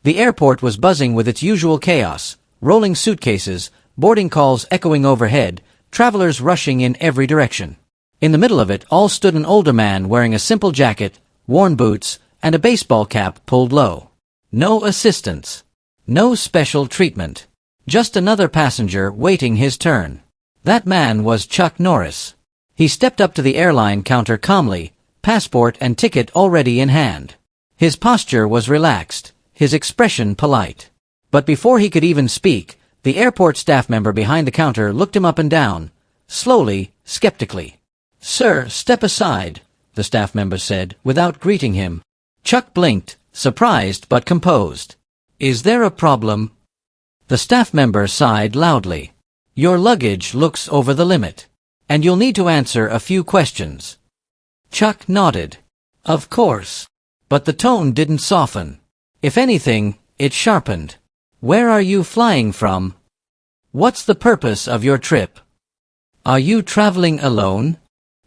The airport was buzzing with its usual chaos, rolling suitcases, boarding calls echoing overhead, travelers rushing in every direction. In the middle of it all stood an older man wearing a simple jacket, worn boots, and a baseball cap pulled low. No assistance. No special treatment. Just another passenger waiting his turn. That man was Chuck Norris. He stepped up to the airline counter calmly, passport and ticket already in hand. His posture was relaxed, his expression polite. But before he could even speak, the airport staff member behind the counter looked him up and down, slowly, skeptically. "Sir, step aside," the staff member said, without greeting him. Chuck blinked, surprised but composed. "Is there a problem?" The staff member sighed loudly. "Your luggage looks over the limit, and you'll need to answer a few questions." Chuck nodded. "Of course." But the tone didn't soften. If anything, it sharpened. "Where are you flying from? What's the purpose of your trip? Are you traveling alone?"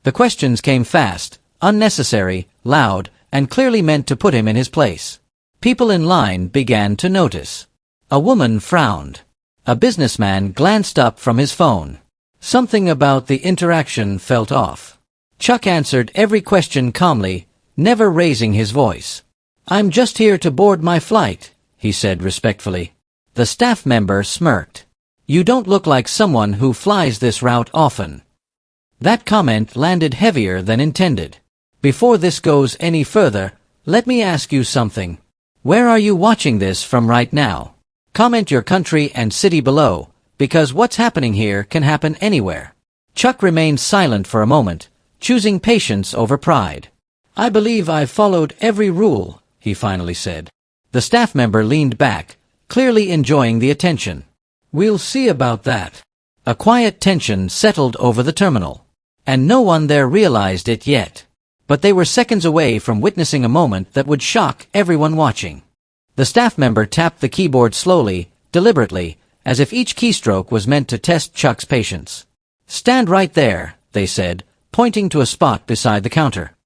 The questions came fast, unnecessary, loud, and clearly meant to put him in his place. People in line began to notice. A woman frowned. A businessman glanced up from his phone. Something about the interaction felt off. Chuck answered every question calmly, never raising his voice. "I'm just here to board my flight," he said respectfully. The staff member smirked. "You don't look like someone who flies this route often." That comment landed heavier than intended. "Before this goes any further, let me ask you something. Where are you watching this from right now? Comment your country and city below, because what's happening here can happen anywhere." Chuck remained silent for a moment, choosing patience over pride. "I believe I've followed every rule," he finally said. The staff member leaned back, clearly enjoying the attention. "We'll see about that." A quiet tension settled over the terminal, and no one there realized it yet. But they were seconds away from witnessing a moment that would shock everyone watching. The staff member tapped the keyboard slowly, deliberately, as if each keystroke was meant to test Chuck's patience. "Stand right there," they said, pointing to a spot beside the counter.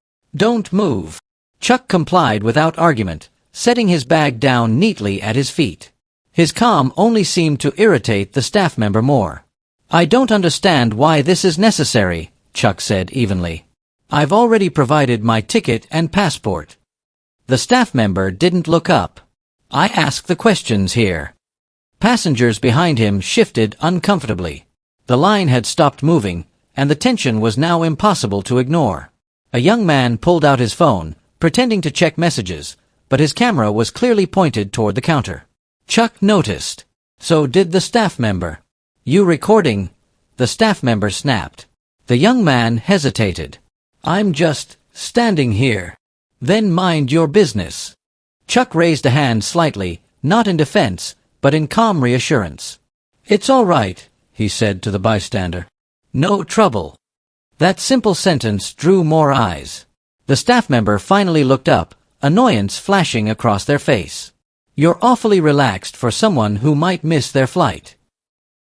"Don't move." Chuck complied without argument, setting his bag down neatly at his feet. His calm only seemed to irritate the staff member more. "I don't understand why this is necessary," Chuck said evenly. "I've already provided my ticket and passport." The staff member didn't look up. "I ask the questions here." Passengers behind him shifted uncomfortably. The line had stopped moving, and the tension was now impossible to ignore. A young man pulled out his phone, pretending to check messages, but his camera was clearly pointed toward the counter. Chuck noticed. So did the staff member. "You recording?" the staff member snapped. The young man hesitated. "I'm just standing here." "Then mind your business." Chuck raised a hand slightly, not in defense, but in calm reassurance. "It's all right," he said to the bystander. "No trouble." That simple sentence drew more eyes. The staff member finally looked up, annoyance flashing across their face. "You're awfully relaxed for someone who might miss their flight."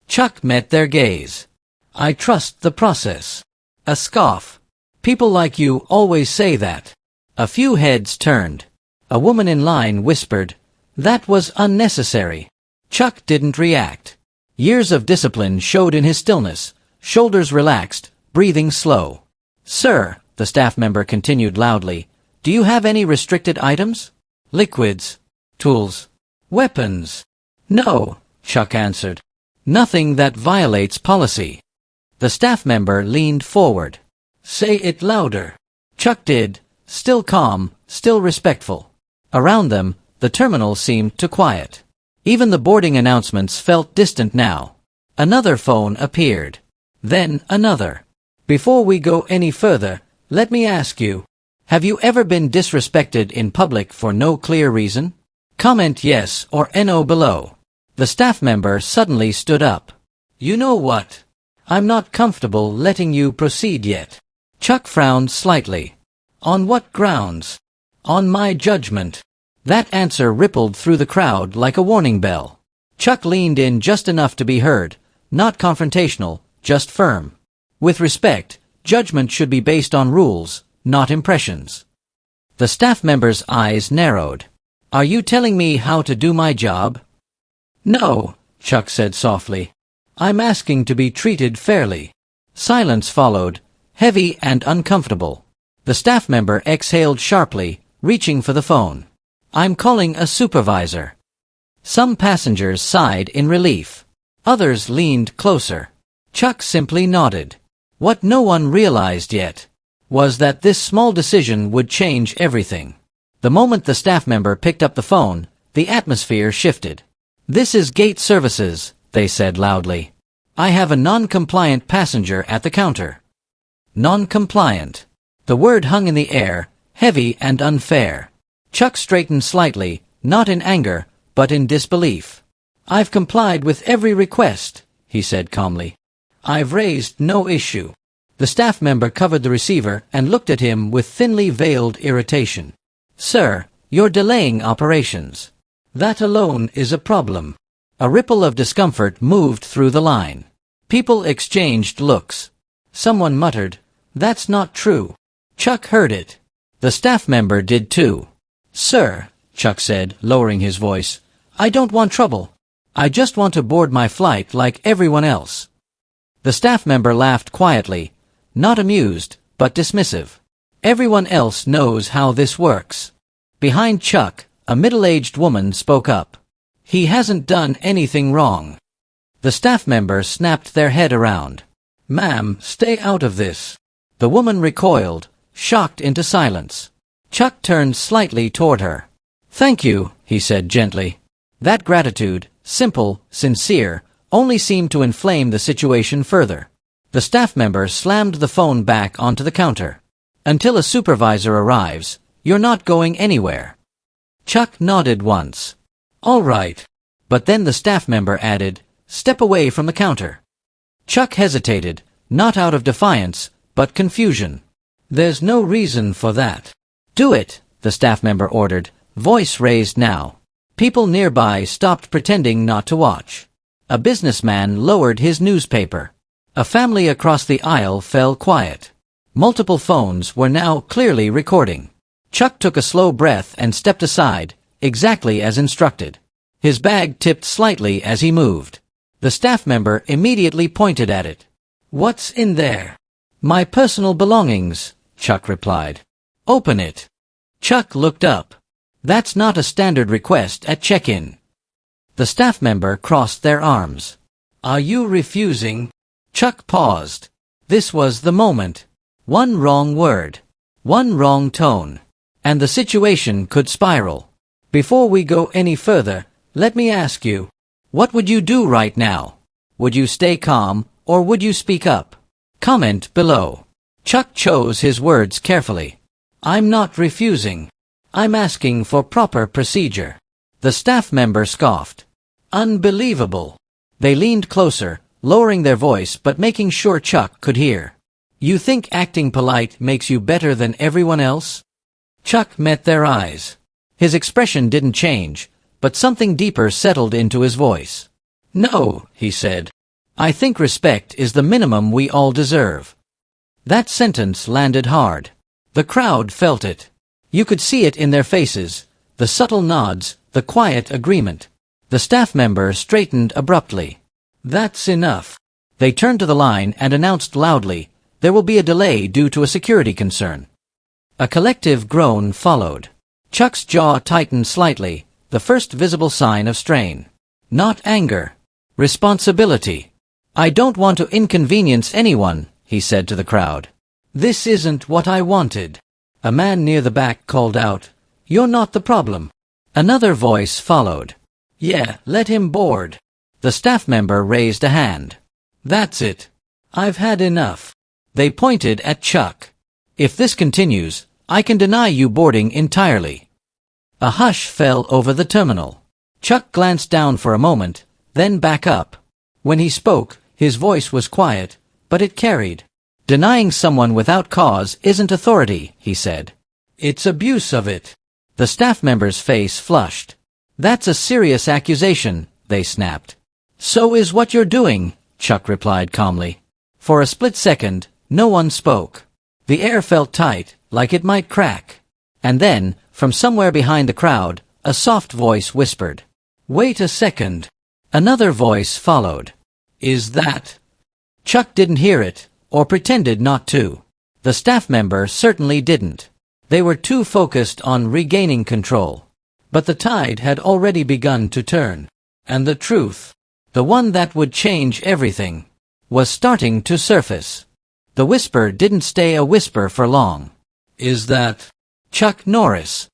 Chuck met their gaze. "I trust the process." A scoff. "People like you always say that." A few heads turned. A woman in line whispered, "That was unnecessary." Chuck didn't react. Years of discipline showed in his stillness, shoulders relaxed, breathing slow. "Sir," the staff member continued loudly, "do you have any restricted items? Liquids? Tools? Weapons?" "No," Chuck answered. "Nothing that violates policy." The staff member leaned forward. "Say it louder." Chuck did, still calm, still respectful. Around them, the terminal seemed to quiet. Even the boarding announcements felt distant now. Another phone appeared. Then another. "Before we go any further, let me ask you, have you ever been disrespected in public for no clear reason? Comment yes or no below." The staff member suddenly stood up. "You know what? I'm not comfortable letting you proceed yet." Chuck frowned slightly. "On what grounds?" "On my judgment." That answer rippled through the crowd like a warning bell. Chuck leaned in just enough to be heard, not confrontational, just firm. With respect, judgment should be based on rules, not impressions. The staff member's eyes narrowed. Are you telling me how to do my job? No, Chuck said softly. I'm asking to be treated fairly. Silence followed, heavy and uncomfortable. The staff member exhaled sharply, reaching for the phone. I'm calling a supervisor. Some passengers sighed in relief. Others leaned closer. Chuck simply nodded. What no one realized yet was that this small decision would change everything. The moment the staff member picked up the phone, the atmosphere shifted. This is gate services, they said loudly. I have a non-compliant passenger at the counter. Non-compliant. The word hung in the air, heavy and unfair. Chuck straightened slightly, not in anger, but in disbelief. I've complied with every request, he said calmly. I've raised no issue. The staff member covered the receiver and looked at him with thinly veiled irritation. Sir, you're delaying operations. That alone is a problem. A ripple of discomfort moved through the line. People exchanged looks. Someone muttered, "That's not true." Chuck heard it. The staff member did too. Sir, Chuck said, lowering his voice, I don't want trouble. I just want to board my flight like everyone else. The staff member laughed quietly, not amused, but dismissive. Everyone else knows how this works. Behind Chuck, a middle-aged woman spoke up. He hasn't done anything wrong. The staff member snapped their head around. Ma'am, stay out of this. The woman recoiled, shocked into silence. Chuck turned slightly toward her. Thank you, he said gently. That gratitude, simple, sincere, only seemed to inflame the situation further. The staff member slammed the phone back onto the counter. Until a supervisor arrives, you're not going anywhere. Chuck nodded once. All right. But then the staff member added, step away from the counter. Chuck hesitated, not out of defiance, but confusion. There's no reason for that. Do it, the staff member ordered, voice raised now. People nearby stopped pretending not to watch. A businessman lowered his newspaper. A family across the aisle fell quiet. Multiple phones were now clearly recording. Chuck took a slow breath and stepped aside, exactly as instructed. His bag tipped slightly as he moved. The staff member immediately pointed at it. What's in there? My personal belongings, Chuck replied. Open it. Chuck looked up. That's not a standard request at check-in. The staff member crossed their arms. Are you refusing? Chuck paused. This was the moment. One wrong word. One wrong tone. And the situation could spiral. Before we go any further, let me ask you, what would you do right now? Would you stay calm, or would you speak up? Comment below. Chuck chose his words carefully. I'm not refusing. I'm asking for proper procedure. The staff member scoffed. Unbelievable. They leaned closer, lowering their voice but making sure Chuck could hear. You think acting polite makes you better than everyone else? Chuck met their eyes. His expression didn't change, but something deeper settled into his voice. No, he said. I think respect is the minimum we all deserve. That sentence landed hard. The crowd felt it. You could see it in their faces, the subtle nods, the quiet agreement. The staff member straightened abruptly. That's enough. They turned to the line and announced loudly, there will be a delay due to a security concern. A collective groan followed. Chuck's jaw tightened slightly, the first visible sign of strain. Not anger. Responsibility. I don't want to inconvenience anyone, he said to the crowd. This isn't what I wanted. A man near the back called out, You're not the problem. Another voice followed. Yeah, let him board. The staff member raised a hand. That's it. I've had enough. They pointed at Chuck. If this continues, I can deny you boarding entirely. A hush fell over the terminal. Chuck glanced down for a moment, then back up. When he spoke, his voice was quiet, but it carried. Denying someone without cause isn't authority, he said. It's abuse of it. The staff member's face flushed. That's a serious accusation, they snapped. So is what you're doing, Chuck replied calmly. For a split second, no one spoke. The air felt tight, like it might crack. And then, from somewhere behind the crowd, A soft voice whispered. "Wait a second." Another voice followed. "Is that?" Chuck didn't hear it, or pretended not to. The staff member certainly didn't. They were too focused on regaining control. But the tide had already begun to turn. And the truth, the one that would change everything, was starting to surface. The whisper didn't stay a whisper for long. "Is that Chuck Norris?"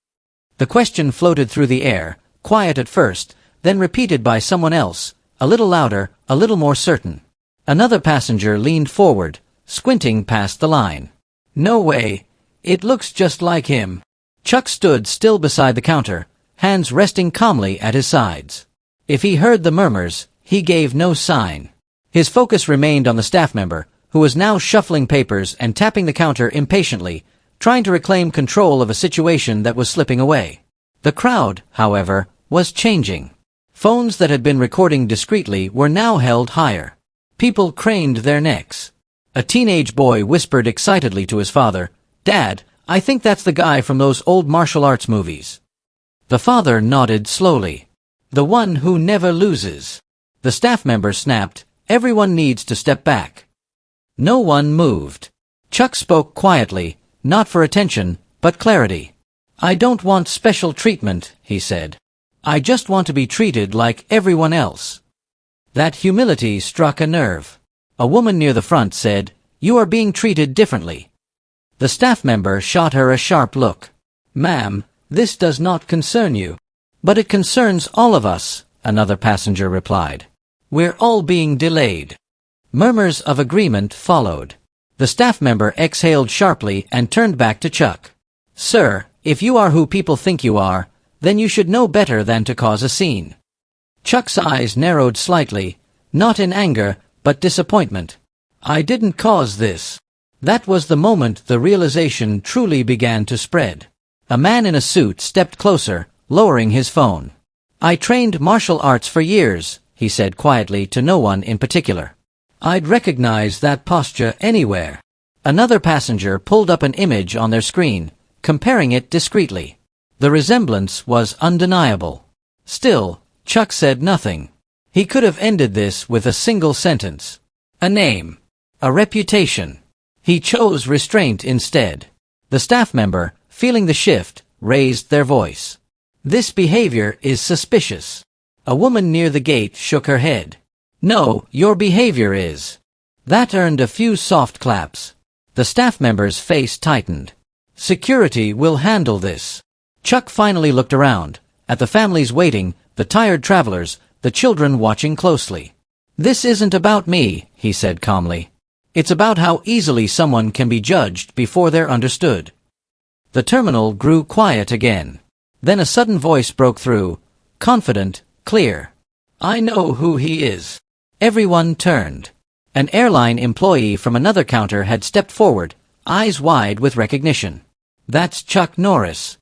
The question floated through the air, quiet at first, then repeated by someone else, a little louder, a little more certain. Another passenger leaned forward, squinting past the line. "No way. It looks just like him." Chuck stood still beside the counter, hands resting calmly at his sides. If he heard the murmurs, he gave no sign. His focus remained on the staff member, who was now shuffling papers and tapping the counter impatiently, trying to reclaim control of a situation that was slipping away. The crowd, however, was changing. Phones that had been recording discreetly were now held higher. People craned their necks. A teenage boy whispered excitedly to his father, "Dad, I think that's the guy from those old martial arts movies." The father nodded slowly. "The one who never loses." The staff member snapped, "Everyone needs to step back." No one moved. Chuck spoke quietly, not for attention, but clarity. "I don't want special treatment," he said. "I just want to be treated like everyone else." That humility struck a nerve. A woman near the front said, "You are being treated differently." The staff member shot her a sharp look. "Ma'am, this does not concern you." "But it concerns all of us," another passenger replied. "We're all being delayed." Murmurs of agreement followed. The staff member exhaled sharply and turned back to Chuck. "Sir, if you are who people think you are, then you should know better than to cause a scene." Chuck's eyes narrowed slightly, not in anger, but disappointment. "I didn't cause this." That was the moment the realization truly began to spread. A man in a suit stepped closer, lowering his phone. "I trained martial arts for years," he said quietly to no one in particular. "I'd recognize that posture anywhere." Another passenger pulled up an image on their screen, comparing it discreetly. The resemblance was undeniable. Still, Chuck said nothing. He could have ended this with a single sentence. A name. A reputation. He chose restraint instead. The staff member, feeling the shift, raised their voice. "This behavior is suspicious." A woman near the gate shook her head. "No, your behavior is." That earned a few soft claps. The staff member's face tightened. "Security will handle this." Chuck finally looked around, at the families waiting, the tired travelers, the children watching closely. "This isn't about me," he said calmly. "It's about how easily someone can be judged before they're understood." The terminal grew quiet again. Then a sudden voice broke through, confident, clear. "I know who he is." Everyone turned. An airline employee from another counter had stepped forward, eyes wide with recognition. "That's Chuck Norris."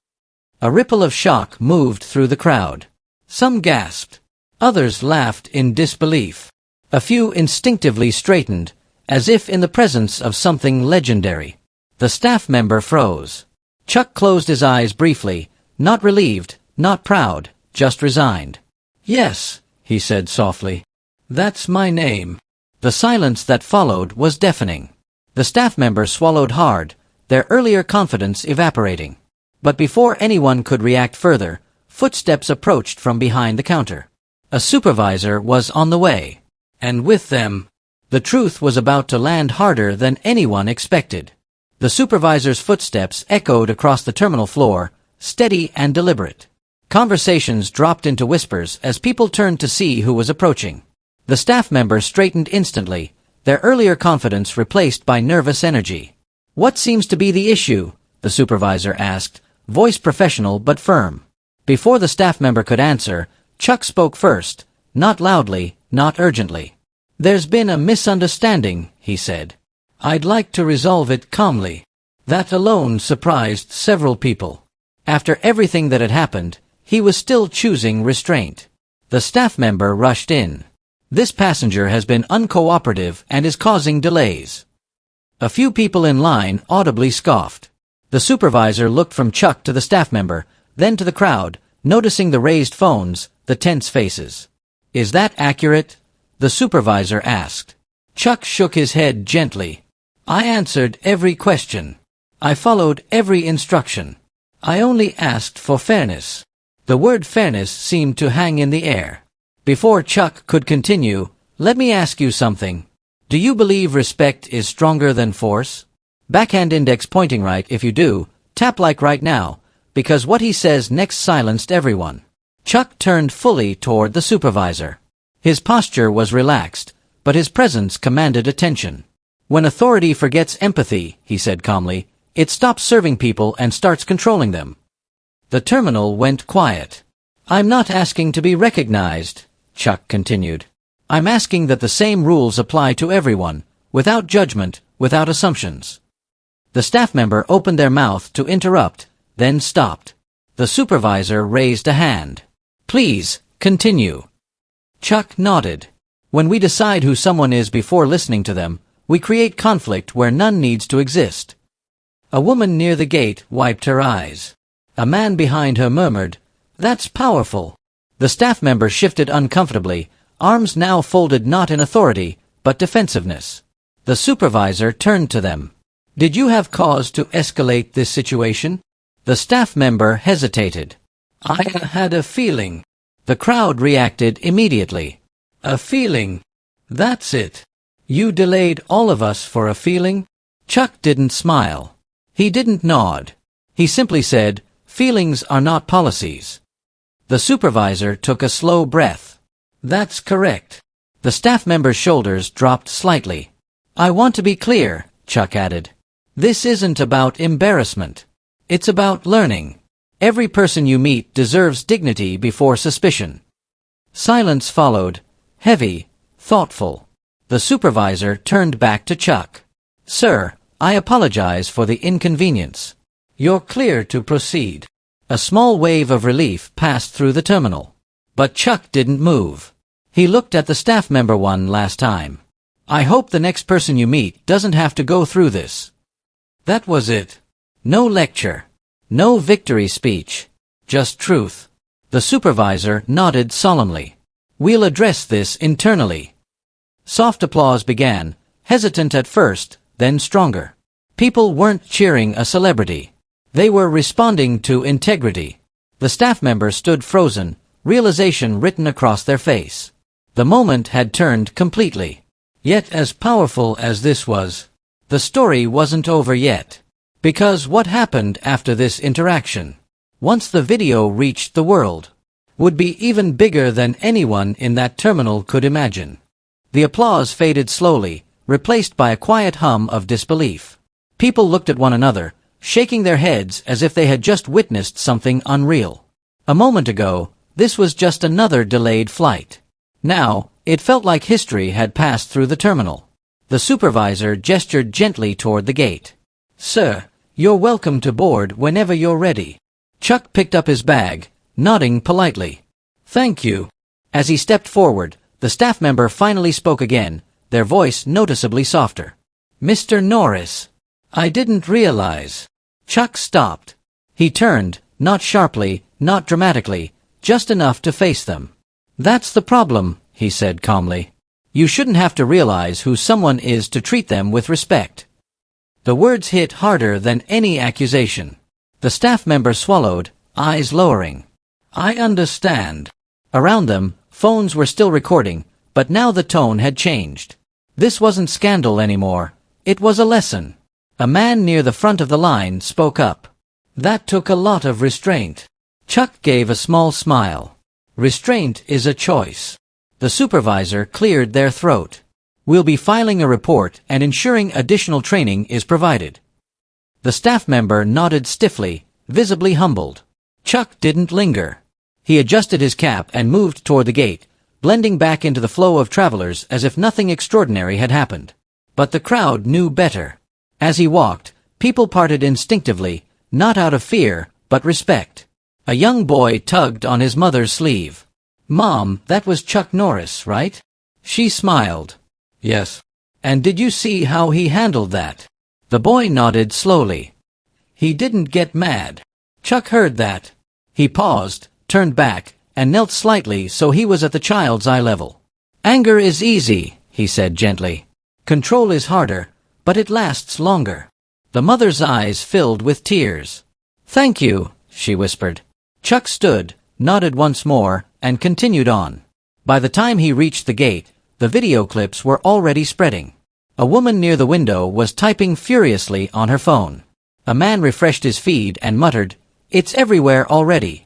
A ripple of shock moved through the crowd. Some gasped. Others laughed in disbelief. A few instinctively straightened, as if in the presence of something legendary. The staff member froze. Chuck closed his eyes briefly, not relieved, not proud, just resigned. "Yes," he said softly. "That's my name." The silence that followed was deafening. The staff member swallowed hard, their earlier confidence evaporating. But before anyone could react further, footsteps approached from behind the counter. A supervisor was on the way. And with them, the truth was about to land harder than anyone expected. The supervisor's footsteps echoed across the terminal floor, steady and deliberate. Conversations dropped into whispers as people turned to see who was approaching. The staff member straightened instantly, their earlier confidence replaced by nervous energy. "What seems to be the issue?" the supervisor asked, voice professional but firm. Before the staff member could answer, Chuck spoke first, not loudly, not urgently. "There's been a misunderstanding," he said. "I'd like to resolve it calmly." That alone surprised several people. After everything that had happened, he was still choosing restraint. The staff member rushed in. "This passenger has been uncooperative and is causing delays." A few people in line audibly scoffed. The supervisor looked from Chuck to the staff member, then to the crowd, noticing the raised phones, the tense faces. "Is that accurate?" the supervisor asked. Chuck shook his head gently. "I answered every question. I followed every instruction. I only asked for fairness." The word fairness seemed to hang in the air. Before Chuck could continue, "Let me ask you something. Do you believe respect is stronger than force?" Backhand index pointing right if you do, tap like right now, because what he says next silenced everyone. Chuck turned fully toward the supervisor. His posture was relaxed, but his presence commanded attention. "When authority forgets empathy," he said calmly, "it stops serving people and starts controlling them." The terminal went quiet. "I'm not asking to be recognized," Chuck continued. "I'm asking that the same rules apply to everyone, without judgment, without assumptions." The staff member opened their mouth to interrupt, then stopped. The supervisor raised a hand. "Please, continue." Chuck nodded. "When we decide who someone is before listening to them, we create conflict where none needs to exist." A woman near the gate wiped her eyes. A man behind her murmured, "That's powerful." The staff member shifted uncomfortably, arms now folded not in authority, but defensiveness. The supervisor turned to them. "Did you have cause to escalate this situation?" The staff member hesitated. "I had a feeling." The crowd reacted immediately. "A feeling. That's it. You delayed all of us for a feeling?" Chuck didn't smile. He didn't nod. He simply said, "Feelings are not policies." The supervisor took a slow breath. "That's correct." The staff member's shoulders dropped slightly. "I want to be clear," Chuck added. "This isn't about embarrassment. It's about learning. Every person you meet deserves dignity before suspicion." Silence followed, heavy, thoughtful. The supervisor turned back to Chuck. "Sir, I apologize for the inconvenience. You're clear to proceed." A small wave of relief passed through the terminal. But Chuck didn't move. He looked at the staff member one last time. "I hope the next person you meet doesn't have to go through this." That was it. No lecture. No victory speech. Just truth. The supervisor nodded solemnly. "We'll address this internally." Soft applause began, hesitant at first, then stronger. People weren't cheering a celebrity. They were responding to integrity. The staff member stood frozen, realization written across their face. The moment had turned completely. Yet as powerful as this was, the story wasn't over yet. Because what happened after this interaction, once the video reached the world, would be even bigger than anyone in that terminal could imagine. The applause faded slowly, replaced by a quiet hum of disbelief. People looked at one another, shaking their heads as if they had just witnessed something unreal. A moment ago, this was just another delayed flight. Now, it felt like history had passed through the terminal. The supervisor gestured gently toward the gate. "Sir, you're welcome to board whenever you're ready." Chuck picked up his bag, nodding politely. "Thank you." As he stepped forward, the staff member finally spoke again, their voice noticeably softer. "Mr. Norris, I didn't realize." Chuck stopped. He turned, not sharply, not dramatically, just enough to face them. "That's the problem," he said calmly. "You shouldn't have to realize who someone is to treat them with respect." The words hit harder than any accusation. The staff member swallowed, eyes lowering. "I understand." Around them, phones were still recording, but now the tone had changed. This wasn't scandal anymore. It was a lesson. A man near the front of the line spoke up. "That took a lot of restraint." Chuck gave a small smile. "Restraint is a choice." The supervisor cleared their throat. "We'll be filing a report and ensuring additional training is provided." The staff member nodded stiffly, visibly humbled. Chuck didn't linger. He adjusted his cap and moved toward the gate, blending back into the flow of travelers as if nothing extraordinary had happened. But the crowd knew better. As he walked, people parted instinctively, not out of fear, but respect. A young boy tugged on his mother's sleeve. "Mom, that was Chuck Norris, right?" She smiled. "Yes." "And did you see how he handled that?" The boy nodded slowly. "He didn't get mad." Chuck heard that. He paused, turned back, and knelt slightly so he was at the child's eye level. "Anger is easy," he said gently. "Control is harder, but it lasts longer." The mother's eyes filled with tears. "Thank you," she whispered. Chuck stood, nodded once more, and continued on. By the time he reached the gate, the video clips were already spreading. A woman near the window was typing furiously on her phone. A man refreshed his feed and muttered, "It's everywhere already."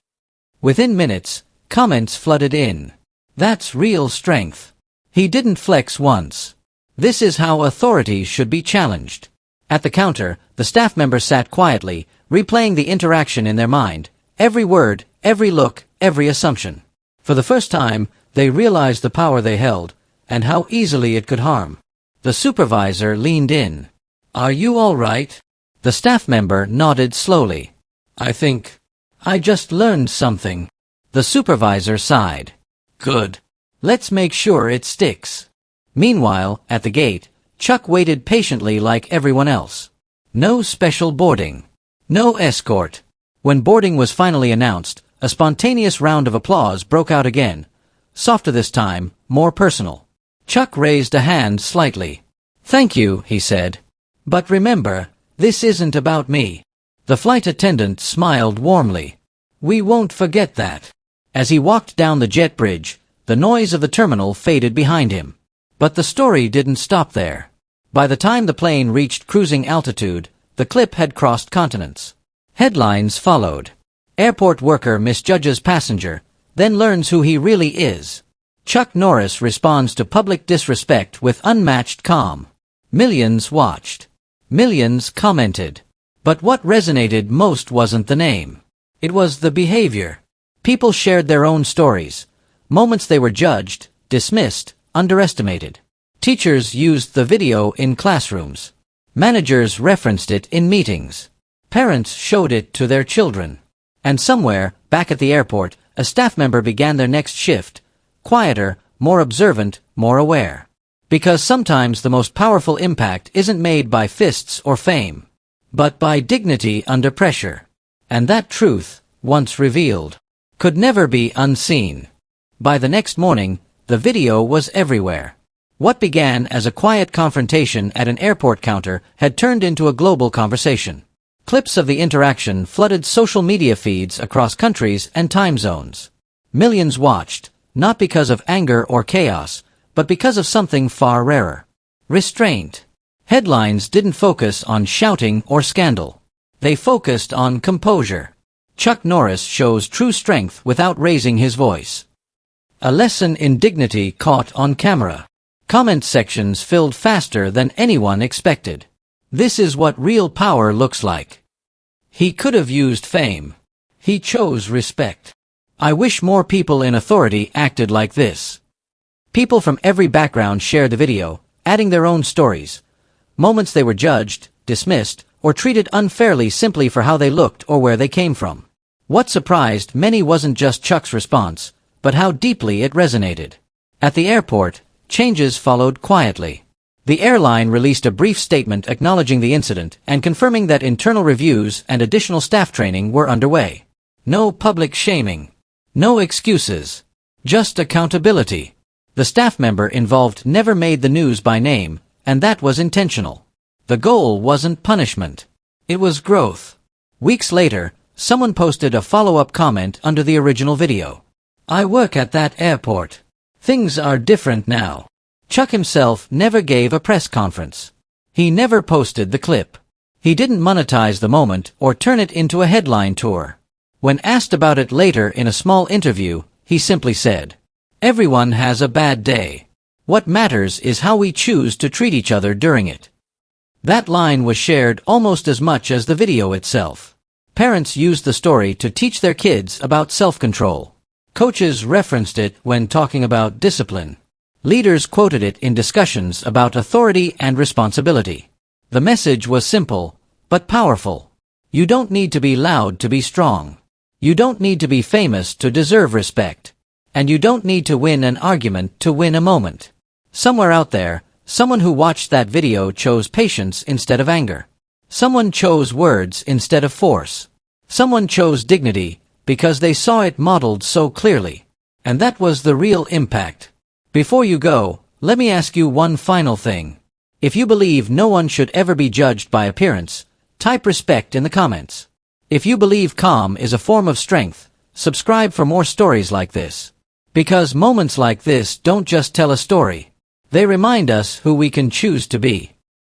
Within minutes, comments flooded in. "That's real strength. He didn't flex once. This is how authority should be challenged." At the counter, the staff members sat quietly, replaying the interaction in their mind, every word, every look, every assumption. For the first time, they realized the power they held, and how easily it could harm. The supervisor leaned in. "Are you all right?" The staff member nodded slowly. I just learned something." The supervisor sighed. "Good. Let's make sure it sticks." Meanwhile, at the gate, Chuck waited patiently like everyone else. No special boarding. No escort. When boarding was finally announced, a spontaneous round of applause broke out again. Softer this time, more personal. Chuck raised a hand slightly. "Thank you," he said. "But remember, this isn't about me." The flight attendant smiled warmly. "We won't forget that." As he walked down the jet bridge, the noise of the terminal faded behind him. But the story didn't stop there. By the time the plane reached cruising altitude, the clip had crossed continents. Headlines followed. Airport worker misjudges passenger, then learns who he really is. Chuck Norris responds to public disrespect with unmatched calm. Millions watched. Millions commented. But what resonated most wasn't the name. It was the behavior. People shared their own stories. Moments they were judged, dismissed, underestimated. Teachers used the video in classrooms. Managers referenced it in meetings. Parents showed it to their children. And somewhere, back at the airport, a staff member began their next shift. Quieter, more observant, more aware. Because sometimes the most powerful impact isn't made by fists or fame, but by dignity under pressure. And that truth, once revealed, could never be unseen. By the next morning, the video was everywhere. What began as a quiet confrontation at an airport counter had turned into a global conversation. Clips of the interaction flooded social media feeds across countries and time zones. Millions watched, not because of anger or chaos, but because of something far rarer. Restraint. Headlines didn't focus on shouting or scandal. They focused on composure. Chuck Norris shows true strength without raising his voice. A lesson in dignity caught on camera. Comment sections filled faster than anyone expected. This is what real power looks like. He could have used fame. He chose respect. I wish more people in authority acted like this. People from every background shared the video, adding their own stories. Moments they were judged, dismissed, or treated unfairly simply for how they looked or where they came from. What surprised many wasn't just Chuck's response, but how deeply it resonated. At the airport, changes followed quietly. The airline released a brief statement acknowledging the incident and confirming that internal reviews and additional staff training were underway. No public shaming. No excuses. Just accountability. The staff member involved never made the news by name, and that was intentional. The goal wasn't punishment. It was growth. Weeks later, someone posted a follow-up comment under the original video. "I work at that airport. Things are different now." Chuck himself never gave a press conference. He never posted the clip. He didn't monetize the moment or turn it into a headline tour. When asked about it later in a small interview, he simply said, "Everyone has a bad day. What matters is how we choose to treat each other during it." That line was shared almost as much as the video itself. Parents used the story to teach their kids about self-control. Coaches referenced it when talking about discipline. Leaders quoted it in discussions about authority and responsibility. The message was simple, but powerful. You don't need to be loud to be strong. You don't need to be famous to deserve respect. And you don't need to win an argument to win a moment. Somewhere out there, someone who watched that video chose patience instead of anger. Someone chose words instead of force. Someone chose dignity, because they saw it modeled so clearly. And that was the real impact. Before you go, let me ask you one final thing. If you believe no one should ever be judged by appearance, type respect in the comments. If you believe calm is a form of strength, subscribe for more stories like this. Because moments like this don't just tell a story. They remind us who we can choose to be.